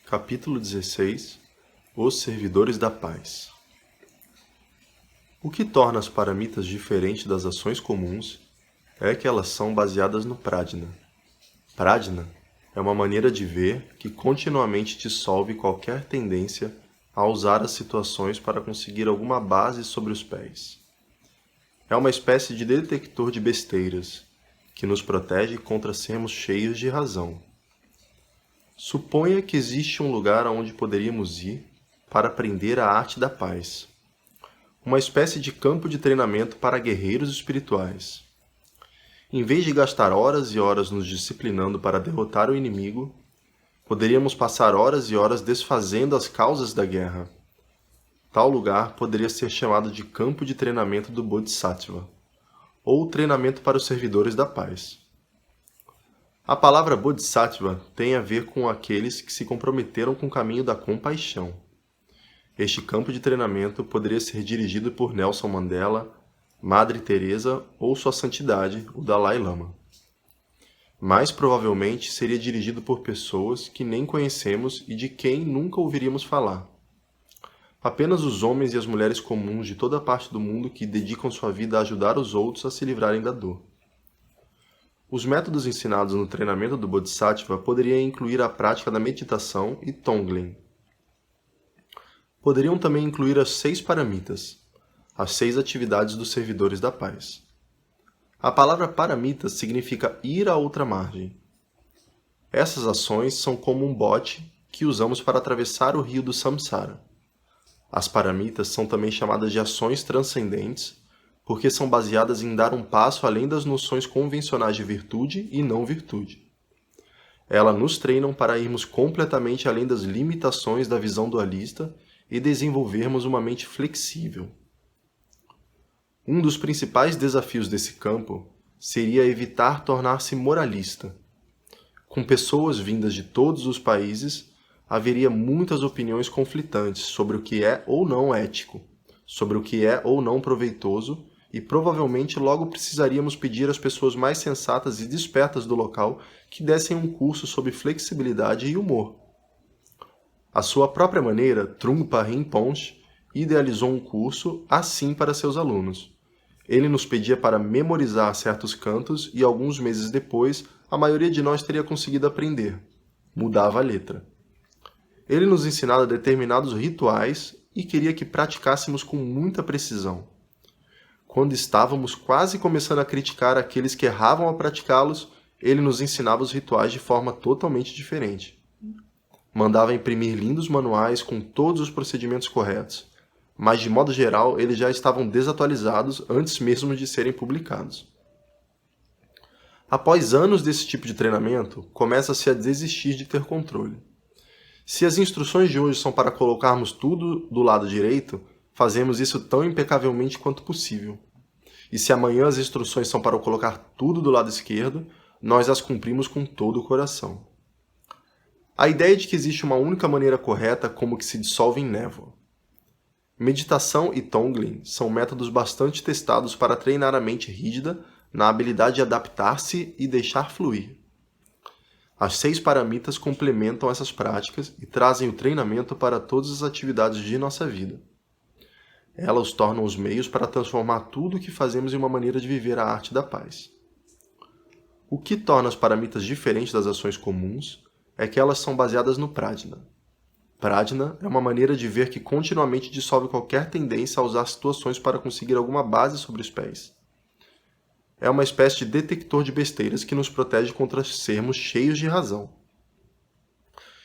Capítulo 16 Os Servidores da Paz. O que torna as paramitas diferentes das ações comuns é que elas são baseadas no Prajna. Prajna é uma maneira de ver que continuamente dissolve qualquer tendência a usar as situações para conseguir alguma base sobre os pés. É uma espécie de detector de besteiras que nos protege contra sermos cheios de razão. Suponha que existe um lugar aonde poderíamos ir para aprender a arte da paz. Uma espécie de campo de treinamento para guerreiros espirituais. Em vez de gastar horas e horas nos disciplinando para derrotar o inimigo, poderíamos passar horas e horas desfazendo as causas da guerra. Tal lugar poderia ser chamado de campo de treinamento do Bodhisattva, ou treinamento para os servidores da paz. A palavra Bodhisattva tem a ver com aqueles que se comprometeram com o caminho da compaixão. Este campo de treinamento poderia ser dirigido por Nelson Mandela, Madre Teresa ou Sua Santidade, o Dalai Lama. Mais provavelmente seria dirigido por pessoas que nem conhecemos e de quem nunca ouviríamos falar. Apenas os homens e as mulheres comuns de toda parte do mundo que dedicam sua vida a ajudar os outros a se livrarem da dor. Os métodos ensinados no treinamento do Bodhisattva poderiam incluir a prática da meditação e Tonglen. Poderiam também incluir as 6 paramitas, as 6 atividades dos servidores da paz. A palavra paramita significa ir a outra margem. Essas ações são como um bote que usamos para atravessar o rio do samsara. As paramitas são também chamadas de ações transcendentes, porque são baseadas em dar um passo além das noções convencionais de virtude e não virtude. Elas nos treinam para irmos completamente além das limitações da visão dualista e desenvolvermos uma mente flexível. Um dos principais desafios desse campo seria evitar tornar-se moralista. Com pessoas vindas de todos os países, haveria muitas opiniões conflitantes sobre o que é ou não ético, sobre o que é ou não proveitoso, e provavelmente logo precisaríamos pedir às pessoas mais sensatas e despertas do local que dessem um curso sobre flexibilidade e humor. À sua própria maneira, Trungpa Rinpoche idealizou um curso assim para seus alunos. Ele nos pedia para memorizar certos cantos e alguns meses depois, a maioria de nós teria conseguido aprender. Mudava a letra. Ele nos ensinava determinados rituais e queria que praticássemos com muita precisão. Quando estávamos quase começando a criticar aqueles que erravam ao praticá-los, ele nos ensinava os rituais de forma totalmente diferente. Mandava imprimir lindos manuais com todos os procedimentos corretos, mas de modo geral eles já estavam desatualizados antes mesmo de serem publicados. Após anos desse tipo de treinamento, começa-se a desistir de ter controle. Se as instruções de hoje são para colocarmos tudo do lado direito, fazemos isso tão impecavelmente quanto possível. E se amanhã as instruções são para colocar tudo do lado esquerdo, nós as cumprimos com todo o coração. A ideia de que existe uma única maneira correta como que se dissolve em névoa. Meditação e Tonglen são métodos bastante testados para treinar a mente rígida na habilidade de adaptar-se e deixar fluir. As 6 paramitas complementam essas práticas e trazem o treinamento para todas as atividades de nossa vida. Elas tornam os meios para transformar tudo o que fazemos em uma maneira de viver a arte da paz. O que torna as paramitas diferentes das ações comuns é que elas são baseadas no Prajna. Prajna é uma maneira de ver que continuamente dissolve qualquer tendência a usar situações para conseguir alguma base sobre os pés. É uma espécie de detector de besteiras que nos protege contra sermos cheios de razão.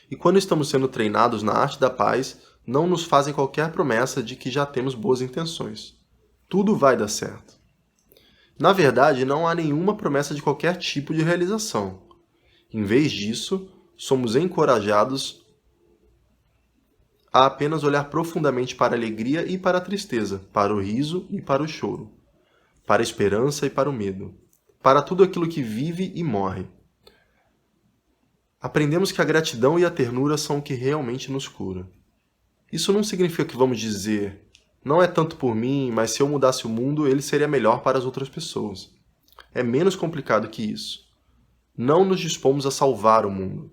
E quando estamos sendo treinados na arte da paz, não nos fazem qualquer promessa de que já temos boas intenções. Tudo vai dar certo. Na verdade, não há nenhuma promessa de qualquer tipo de realização. Em vez disso, somos encorajados a apenas olhar profundamente para a alegria e para a tristeza, para o riso e para o choro, para a esperança e para o medo, para tudo aquilo que vive e morre. Aprendemos que a gratidão e a ternura são o que realmente nos cura. Isso não significa que vamos dizer, não é tanto por mim, mas se eu mudasse o mundo, ele seria melhor para as outras pessoas. É menos complicado que isso. Não nos dispomos a salvar o mundo.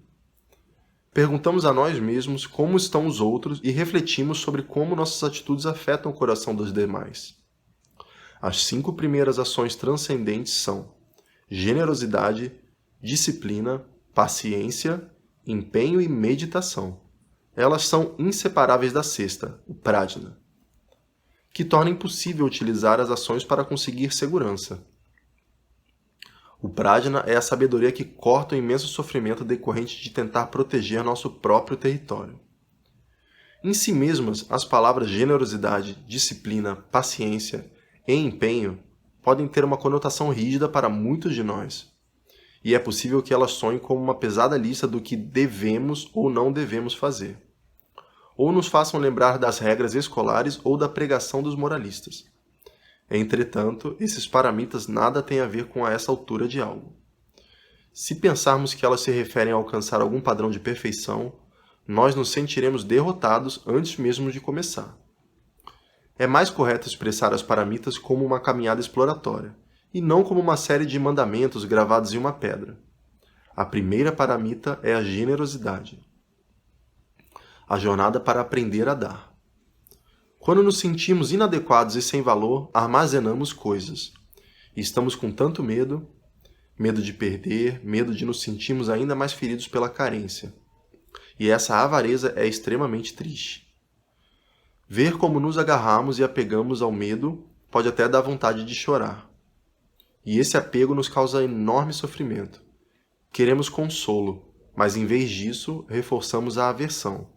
Perguntamos a nós mesmos como estão os outros e refletimos sobre como nossas atitudes afetam o coração dos demais. As 5 primeiras ações transcendentes são generosidade, disciplina, paciência, empenho e meditação. Elas são inseparáveis da sexta, o prajna, que torna impossível utilizar as ações para conseguir segurança. O prajna é a sabedoria que corta o imenso sofrimento decorrente de tentar proteger nosso próprio território. Em si mesmas, as palavras generosidade, disciplina, paciência e empenho podem ter uma conotação rígida para muitos de nós, e é possível que elas soem como uma pesada lista do que devemos ou não devemos fazer, ou nos façam lembrar das regras escolares ou da pregação dos moralistas. Entretanto, esses paramitas nada têm a ver com essa altura de algo. Se pensarmos que elas se referem a alcançar algum padrão de perfeição, nós nos sentiremos derrotados antes mesmo de começar. É mais correto expressar as paramitas como uma caminhada exploratória, e não como uma série de mandamentos gravados em uma pedra. A primeira paramita é a generosidade. A jornada para aprender a dar. Quando nos sentimos inadequados e sem valor, armazenamos coisas. E estamos com tanto medo, medo de perder, medo de nos sentirmos ainda mais feridos pela carência. E essa avareza é extremamente triste. Ver como nos agarramos e apegamos ao medo pode até dar vontade de chorar. E esse apego nos causa enorme sofrimento. Queremos consolo, mas em vez disso, reforçamos a aversão,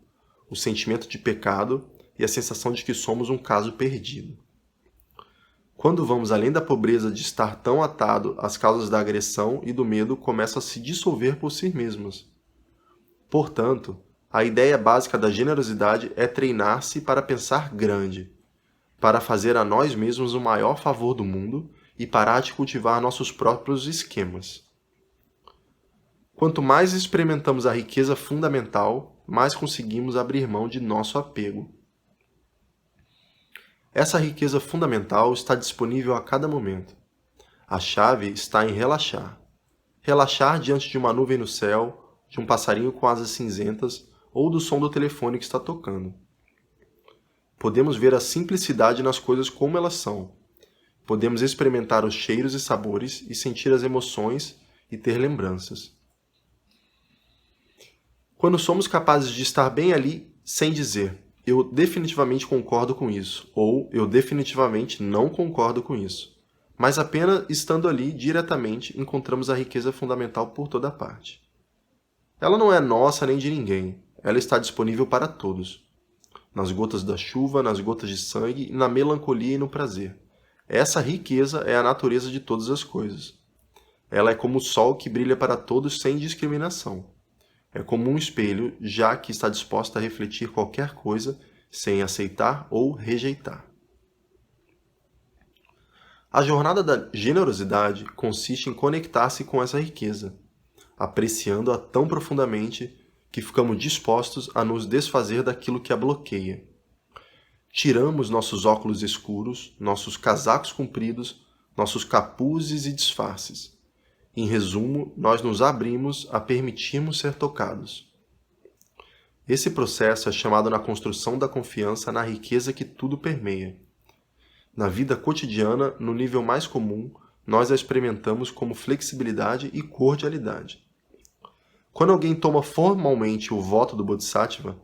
o sentimento de pecado e a sensação de que somos um caso perdido. Quando vamos além da pobreza de estar tão atado, as causas da agressão e do medo começam a se dissolver por si mesmas. Portanto, a ideia básica da generosidade é treinar-se para pensar grande, para fazer a nós mesmos o maior favor do mundo e parar de cultivar nossos próprios esquemas. Quanto mais experimentamos a riqueza fundamental, mais conseguimos abrir mão de nosso apego. Essa riqueza fundamental está disponível a cada momento. A chave está em relaxar. Relaxar diante de uma nuvem no céu, de um passarinho com asas cinzentas ou do som do telefone que está tocando. Podemos ver a simplicidade nas coisas como elas são. Podemos experimentar os cheiros e sabores e sentir as emoções e ter lembranças. Quando somos capazes de estar bem ali sem dizer eu definitivamente concordo com isso, ou eu definitivamente não concordo com isso, mas apenas estando ali diretamente encontramos a riqueza fundamental por toda parte. Ela não é nossa nem de ninguém, ela está disponível para todos. Nas gotas da chuva, nas gotas de sangue, na melancolia e no prazer. Essa riqueza é a natureza de todas as coisas. Ela é como o sol que brilha para todos sem discriminação. É como um espelho, já que está disposta a refletir qualquer coisa sem aceitar ou rejeitar. A jornada da generosidade consiste em conectar-se com essa riqueza, apreciando-a tão profundamente que ficamos dispostos a nos desfazer daquilo que a bloqueia. Tiramos nossos óculos escuros, nossos casacos compridos, nossos capuzes e disfarces. Em resumo, nós nos abrimos a permitirmos ser tocados. Esse processo é chamado na construção da confiança na riqueza que tudo permeia. Na vida cotidiana, no nível mais comum, nós a experimentamos como flexibilidade e cordialidade. Quando alguém toma formalmente o voto do Bodhisattva,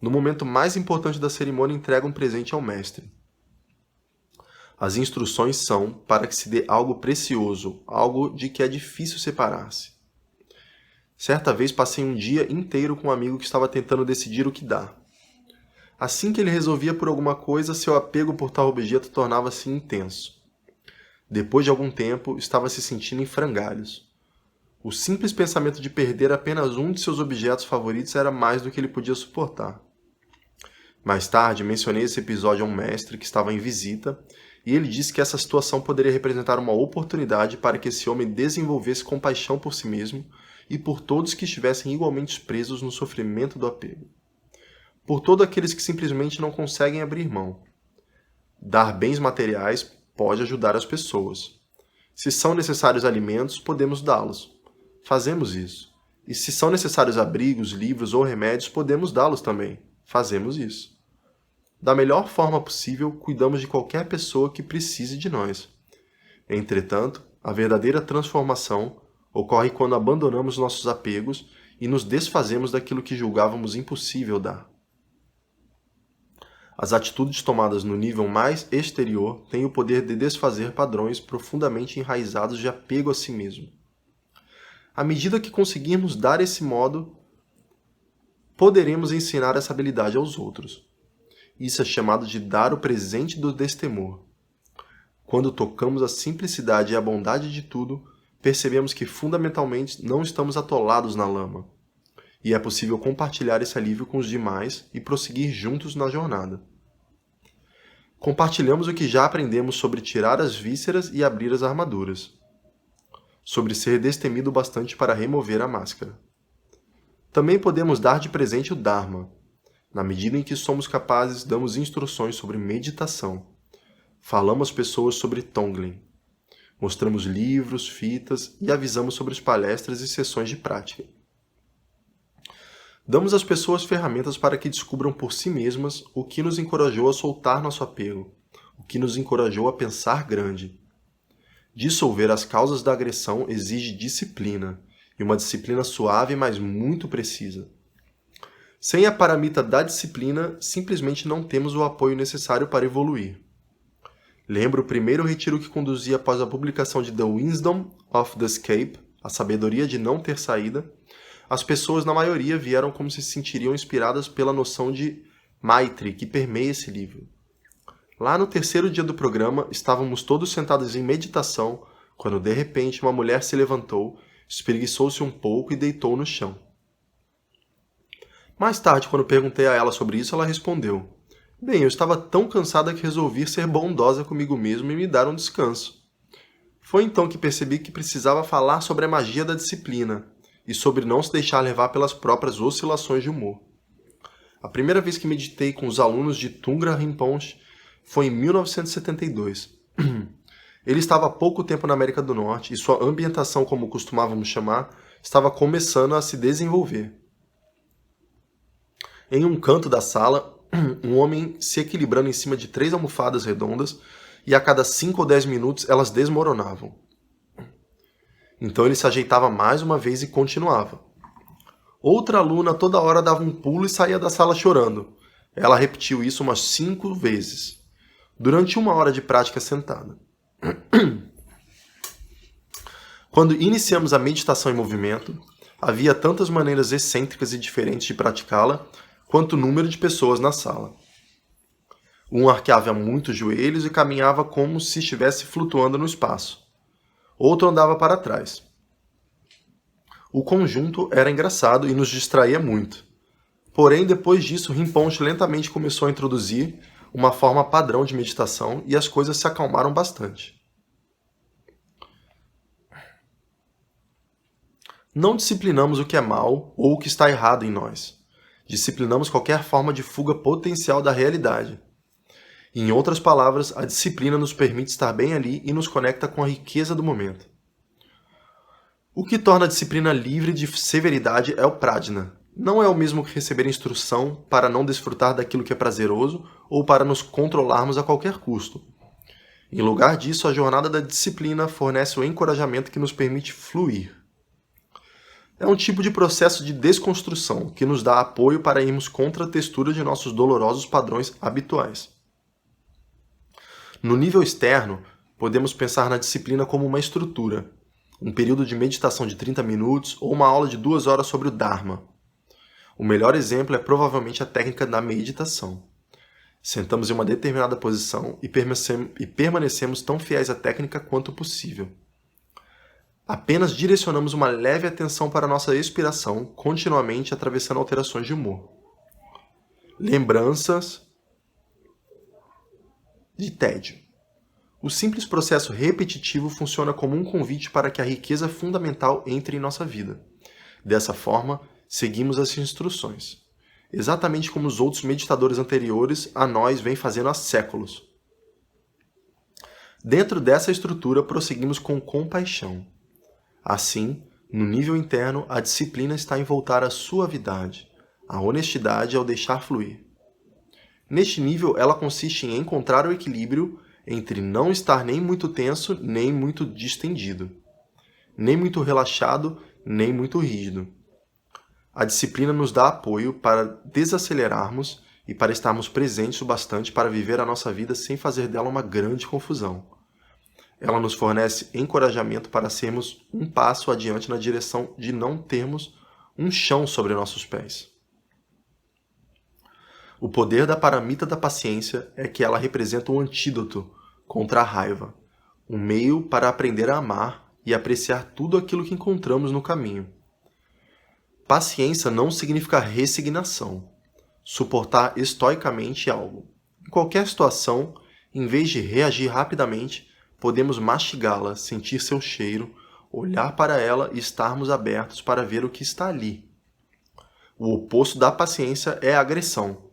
no momento mais importante da cerimônia entrega um presente ao mestre. As instruções são para que se dê algo precioso, algo de que é difícil separar-se. Certa vez passei um dia inteiro com um amigo que estava tentando decidir o que dar. Assim que ele resolvia por alguma coisa, seu apego por tal objeto tornava-se intenso. Depois de algum tempo, estava se sentindo em frangalhos. O simples pensamento de perder apenas um de seus objetos favoritos era mais do que ele podia suportar. Mais tarde, mencionei esse episódio a um mestre que estava em visita, e ele disse que essa situação poderia representar uma oportunidade para que esse homem desenvolvesse compaixão por si mesmo e por todos que estivessem igualmente presos no sofrimento do apego. Por todos aqueles que simplesmente não conseguem abrir mão. Dar bens materiais pode ajudar as pessoas. Se são necessários alimentos, podemos dá-los. Fazemos isso. E se são necessários abrigos, livros ou remédios, podemos dá-los também. Fazemos isso. Da melhor forma possível, cuidamos de qualquer pessoa que precise de nós. Entretanto, a verdadeira transformação ocorre quando abandonamos nossos apegos e nos desfazemos daquilo que julgávamos impossível dar. As atitudes tomadas no nível mais exterior têm o poder de desfazer padrões profundamente enraizados de apego a si mesmo. À medida que conseguirmos dar esse modo, poderemos ensinar essa habilidade aos outros. Isso é chamado de dar o presente do destemor. Quando tocamos a simplicidade e a bondade de tudo, percebemos que fundamentalmente não estamos atolados na lama. E é possível compartilhar esse alívio com os demais e prosseguir juntos na jornada. Compartilhamos o que já aprendemos sobre tirar as vísceras e abrir as armaduras. Sobre ser destemido bastante para remover a máscara. Também podemos dar de presente o Dharma. Na medida em que somos capazes, damos instruções sobre meditação. Falamos às pessoas sobre Tonglen. Mostramos livros, fitas e avisamos sobre as palestras e sessões de prática. Damos às pessoas ferramentas para que descubram por si mesmas o que nos encorajou a soltar nosso apego, o que nos encorajou a pensar grande. Dissolver as causas da agressão exige disciplina, e uma disciplina suave, mas muito precisa. Sem a paramita da disciplina, simplesmente não temos o apoio necessário para evoluir. Lembro o primeiro retiro que conduzi após a publicação de The Wisdom of the Escape, A Sabedoria de Não Ter Saída. As pessoas, na maioria, vieram como se sentiriam inspiradas pela noção de Maitri, que permeia esse livro. Lá no terceiro dia do programa, estávamos todos sentados em meditação, quando de repente uma mulher se levantou, espreguiçou-se um pouco e deitou no chão. Mais tarde, quando perguntei a ela sobre isso, ela respondeu: "Bem, eu estava tão cansada que resolvi ser bondosa comigo mesmo e me dar um descanso." Foi então que percebi que precisava falar sobre a magia da disciplina e sobre não se deixar levar pelas próprias oscilações de humor. A primeira vez que meditei com os alunos de Tungra Rinpoche foi em 1972. Ele estava há pouco tempo na América do Norte e sua ambientação, como costumávamos chamar, estava começando a se desenvolver. Em um canto da sala, um homem se equilibrando em cima de 3 almofadas redondas e a cada 5 ou 10 minutos elas desmoronavam. Então ele se ajeitava mais uma vez e continuava. Outra aluna toda hora dava um pulo e saía da sala chorando. Ela repetiu isso umas 5 vezes, durante 1 hora de prática sentada. Quando iniciamos a meditação em movimento, havia tantas maneiras excêntricas e diferentes de praticá-la, quanto o número de pessoas na sala. Um arqueava muito os joelhos e caminhava como se estivesse flutuando no espaço. Outro andava para trás. O conjunto era engraçado e nos distraía muito. Porém, depois disso, Rinpoche lentamente começou a introduzir uma forma padrão de meditação e as coisas se acalmaram bastante. Não disciplinamos o que é mal ou o que está errado em nós. Disciplinamos qualquer forma de fuga potencial da realidade. Em outras palavras, a disciplina nos permite estar bem ali e nos conecta com a riqueza do momento. O que torna a disciplina livre de severidade é o prajna. Não é o mesmo que receber instrução para não desfrutar daquilo que é prazeroso ou para nos controlarmos a qualquer custo. Em lugar disso, a jornada da disciplina fornece o encorajamento que nos permite fluir. É um tipo de processo de desconstrução que nos dá apoio para irmos contra a textura de nossos dolorosos padrões habituais. No nível externo, podemos pensar na disciplina como uma estrutura, um período de meditação de 30 minutos ou uma aula de 2 horas sobre o Dharma. O melhor exemplo é provavelmente a técnica da meditação. Sentamos em uma determinada posição e permanecemos tão fiéis à técnica quanto possível. Apenas direcionamos uma leve atenção para nossa expiração, continuamente atravessando alterações de humor. Lembranças de tédio. O simples processo repetitivo funciona como um convite para que a riqueza fundamental entre em nossa vida. Dessa forma, seguimos as instruções, exatamente como os outros meditadores anteriores a nós vêm fazendo há séculos. Dentro dessa estrutura, prosseguimos com compaixão. Assim, No nível interno, a disciplina está em voltar à suavidade, à honestidade ao deixar fluir. Neste nível, ela consiste em encontrar o equilíbrio entre não estar nem muito tenso, nem muito distendido, nem muito relaxado, nem muito rígido. A disciplina nos dá apoio para desacelerarmos e para estarmos presentes o bastante para viver a nossa vida sem fazer dela uma grande confusão. Ela nos fornece encorajamento para sermos um passo adiante na direção de não termos um chão sobre nossos pés. O poder da paramita da paciência é que ela representa um antídoto contra a raiva, um meio para aprender a amar e apreciar tudo aquilo que encontramos no caminho. Paciência não significa resignação, suportar estoicamente algo. Em qualquer situação, em vez de reagir rapidamente, podemos mastigá-la, sentir seu cheiro, olhar para ela e estarmos abertos para ver o que está ali. O oposto da paciência é a agressão,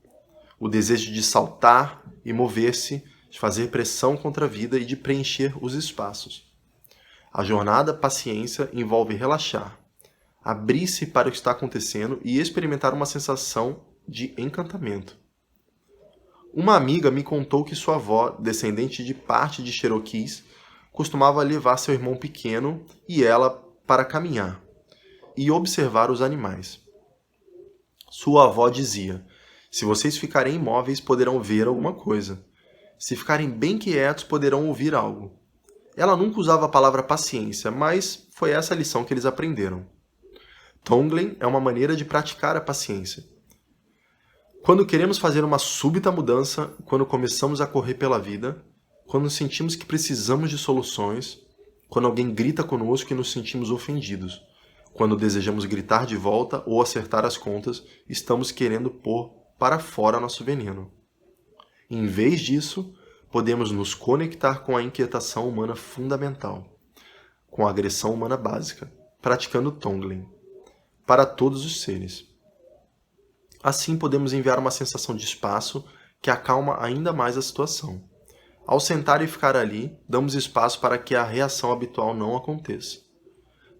o desejo de saltar e mover-se, de fazer pressão contra a vida e de preencher os espaços. A jornada paciência envolve relaxar, abrir-se para o que está acontecendo e experimentar uma sensação de encantamento. Uma amiga me contou que sua avó, descendente de parte de Cherokees, costumava levar seu irmão pequeno e ela para caminhar e observar os animais. Sua avó dizia: se vocês ficarem imóveis, poderão ver alguma coisa. Se ficarem bem quietos, poderão ouvir algo. Ela nunca usava a palavra paciência, mas foi essa a lição que eles aprenderam. Tonglen é uma maneira de praticar a paciência. Quando queremos fazer uma súbita mudança, quando começamos a correr pela vida, quando sentimos que precisamos de soluções, quando alguém grita conosco e nos sentimos ofendidos, quando desejamos gritar de volta ou acertar as contas, estamos querendo pôr para fora nosso veneno. Em vez disso, podemos nos conectar com a inquietação humana fundamental, com a agressão humana básica, praticando Tonglen, para todos os seres. Assim podemos enviar uma sensação de espaço que acalma ainda mais a situação. Ao sentar e ficar ali, damos espaço para que a reação habitual não aconteça.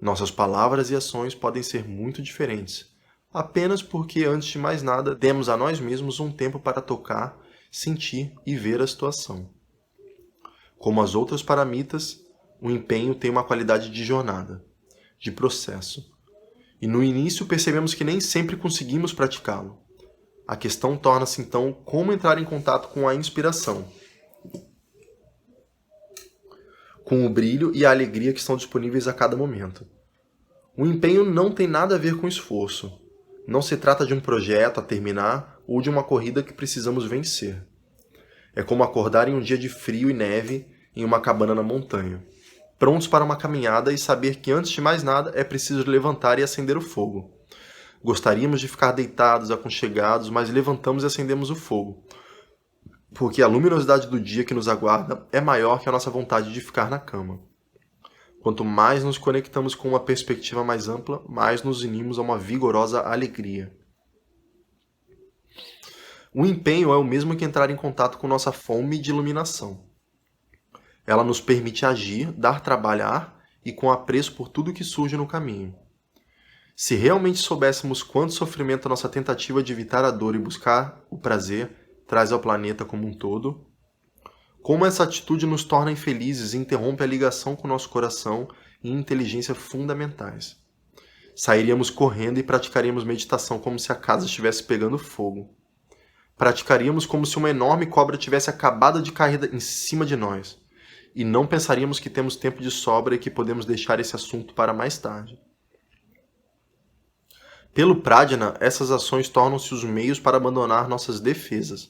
Nossas palavras e ações podem ser muito diferentes, apenas porque, antes de mais nada, demos a nós mesmos um tempo para tocar, sentir e ver a situação. Como as outras paramitas, o empenho tem uma qualidade de jornada, de processo. E no início percebemos que nem sempre conseguimos praticá-lo. A questão torna-se então como entrar em contato com a inspiração, com o brilho e a alegria que estão disponíveis a cada momento. O empenho não tem nada a ver com esforço. Não se trata de um projeto a terminar ou de uma corrida que precisamos vencer. É como acordar em um dia de frio e neve em uma cabana na montanha, prontos para uma caminhada e saber que antes de mais nada é preciso levantar e acender o fogo. Gostaríamos de ficar deitados, aconchegados, mas levantamos e acendemos o fogo, porque a luminosidade do dia que nos aguarda é maior que a nossa vontade de ficar na cama. Quanto mais nos conectamos com uma perspectiva mais ampla, mais nos unimos a uma vigorosa alegria. O empenho é o mesmo que entrar em contato com nossa fome de iluminação. Ela nos permite agir, dar trabalhar e com apreço por tudo que surge no caminho. Se realmente soubéssemos quanto sofrimento a nossa tentativa de evitar a dor e buscar o prazer traz ao planeta como um todo, como essa atitude nos torna infelizes e interrompe a ligação com nosso coração e inteligência fundamentais. Sairíamos correndo e praticaríamos meditação como se a casa estivesse pegando fogo. Praticaríamos como se uma enorme cobra tivesse acabado de cair em cima de nós. E não pensaríamos que temos tempo de sobra e que podemos deixar esse assunto para mais tarde. Pelo Pradhyana, essas ações tornam-se os meios para abandonar nossas defesas.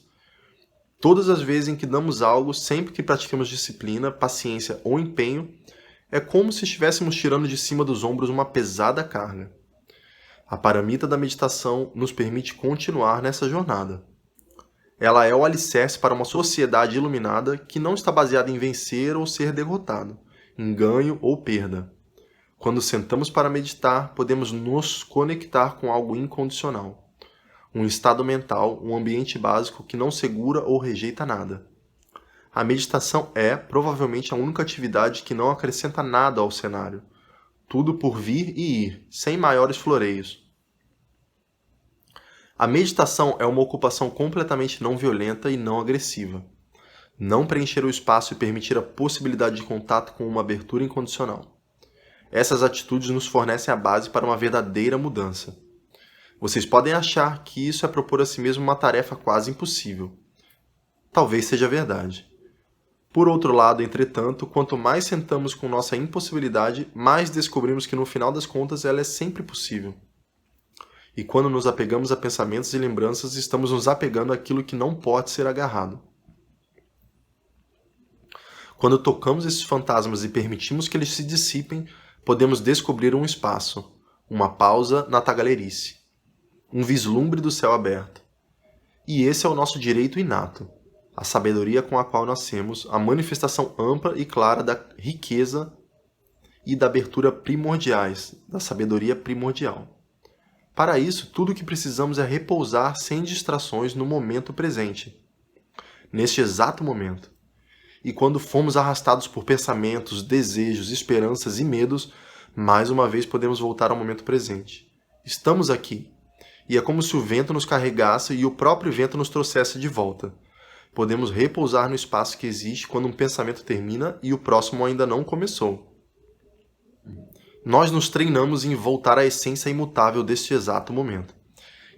Todas as vezes em que damos algo, sempre que praticamos disciplina, paciência ou empenho, é como se estivéssemos tirando de cima dos ombros uma pesada carga. A paramita da meditação nos permite continuar nessa jornada. Ela é o alicerce para uma sociedade iluminada que não está baseada em vencer ou ser derrotado, em ganho ou perda. Quando sentamos para meditar, podemos nos conectar com algo incondicional. Um estado mental, um ambiente básico que não segura ou rejeita nada. A meditação é, provavelmente, a única atividade que não acrescenta nada ao cenário. tudo por vir e ir, sem maiores floreios. A meditação é uma ocupação completamente não violenta e não agressiva. Não preencher o espaço e permitir a possibilidade de contato com uma abertura incondicional. Essas atitudes nos fornecem a base para uma verdadeira mudança. Vocês podem achar que isso é propor a si mesmo uma tarefa quase impossível. Talvez seja verdade. Por outro lado, entretanto, quanto mais sentamos com nossa impossibilidade, mais descobrimos que no final das contas ela é sempre possível. E quando nos apegamos a pensamentos e lembranças, estamos nos apegando àquilo que não pode ser agarrado. Quando tocamos esses fantasmas e permitimos que eles se dissipem, podemos descobrir um espaço, uma pausa na tagarelice, um vislumbre do céu aberto. E esse é o nosso direito inato, a sabedoria com a qual nascemos, a manifestação ampla e clara da riqueza e da abertura primordiais, da sabedoria primordial. Para isso, tudo o que precisamos é repousar sem distrações no momento presente, neste exato momento. E quando fomos arrastados por pensamentos, desejos, esperanças e medos, mais uma vez podemos voltar ao momento presente. Estamos aqui, e é como se o vento nos carregasse e o próprio vento nos trouxesse de volta. Podemos repousar no espaço que existe quando um pensamento termina e o próximo ainda não começou. Nós nos treinamos em voltar à essência imutável deste exato momento.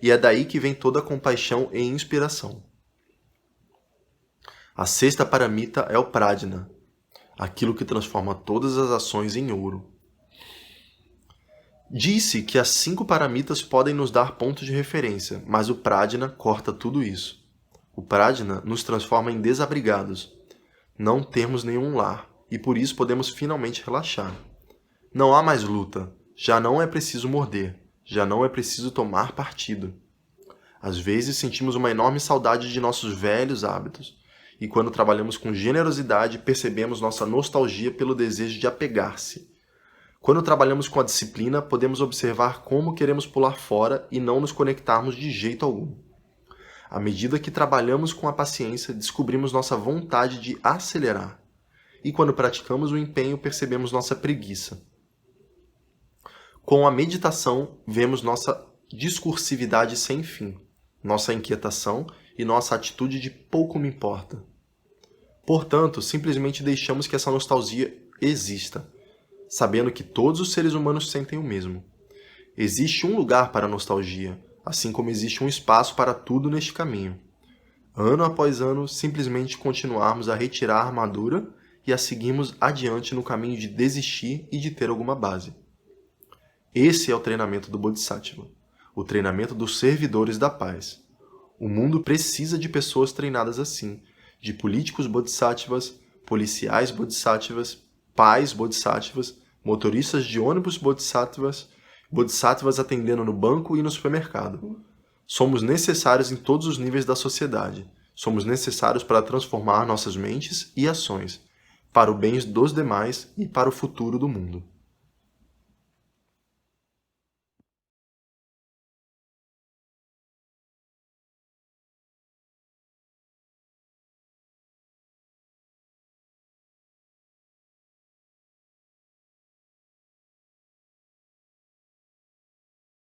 E é daí que vem toda a compaixão e inspiração. A sexta paramita é o Prajna, aquilo que transforma todas as ações em ouro. Disse que as 5 paramitas podem nos dar pontos de referência, mas o Prajna corta tudo isso. O Prajna nos transforma em desabrigados. Não temos nenhum lar, e por isso podemos finalmente relaxar. Não há mais luta, já não é preciso morder, já não é preciso tomar partido. Às vezes sentimos uma enorme saudade de nossos velhos hábitos, e quando trabalhamos com generosidade, percebemos nossa nostalgia pelo desejo de apegar-se. Quando trabalhamos com a disciplina, podemos observar como queremos pular fora e não nos conectarmos de jeito algum. À medida que trabalhamos com a paciência, descobrimos nossa vontade de acelerar. E quando praticamos o empenho, percebemos nossa preguiça. Com a meditação, vemos nossa discursividade sem fim, nossa inquietação e nossa atitude de pouco me importa. Portanto, simplesmente deixamos que essa nostalgia exista, sabendo que todos os seres humanos sentem o mesmo. Existe um lugar para a nostalgia, assim como existe um espaço para tudo neste caminho. Ano após ano, simplesmente continuarmos a retirar a armadura e a seguirmos adiante no caminho de desistir e de ter alguma base. Esse é o treinamento do Bodhisattva, o treinamento dos servidores da paz. O mundo precisa de pessoas treinadas assim, de políticos bodhisattvas, policiais bodhisattvas, pais bodhisattvas, motoristas de ônibus bodhisattvas, bodhisattvas atendendo no banco e no supermercado. Somos necessários em todos os níveis da sociedade. Somos necessários para transformar nossas mentes e ações, para o bem dos demais e para o futuro do mundo.